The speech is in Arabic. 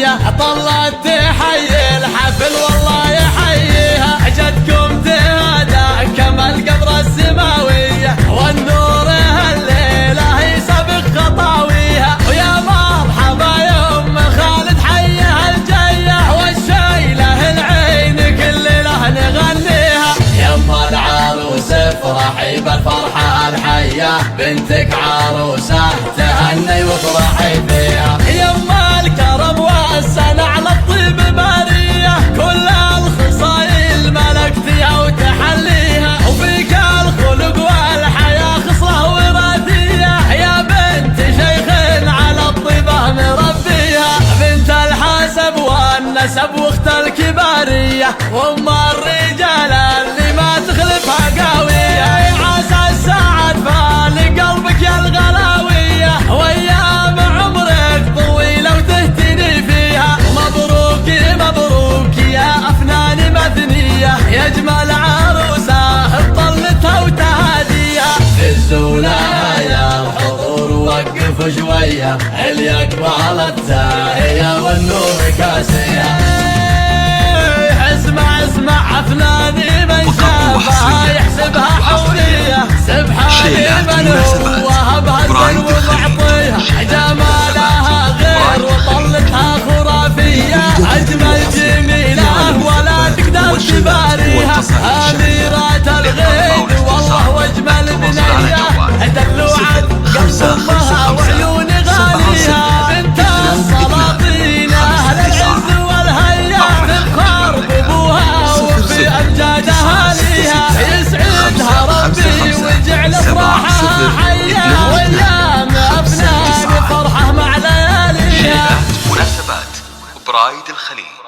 الغالية طلت تحيي الحفل والله يحييها. جدكم تهدى كما القبر السماوية والنور الليلة يسبق خطاويها. ويا مرحبا يا ام خالد حيها الجية والشيلة العين كل له نغنيها. يما العروس افرحي بالفرحة الحية بنتك عروسة تهني وافرحي فيها. يما الكرم والسنة على الطيب بارية كل الخصايل ملكتيها وتحليها. وفيك الخلق والحياة خصلة وراثية يا بنت شيخ على الطيبة مربيها. بنت الحسب والنسب واخت الكبارية وام الرجال اللي ما تخلفها قوية. عسى السعد فال قلبك يا الغلاوية وايام عمرك طويلة وتهتني فيها. مبروك مبروك يا افنان مثنية يا اجمل عروسة بطلتها وتهاديها. هزوا لها يا الحضور وقفوا شوية اليقبال التاهية والنور كاسية. اسمع اسمع افناني من شافها يحسبها حورية. سبحان من هو وهبها الزين ومعطيها. جمالها غير وطلتها خرافية. اجمل جميلة ولا تقدر تباريها. اميرة الغيب والله واجمل بنية دلوعت قلب امها وعيون غاليها. بنت السلاطين اهل العز والهيا تفخر بابوها وفي امجادها ليها. يسعدها ربي ويجعل افراحها حيه وايام افنان فرحه مع لياليها. مناسبات برايد الخليج.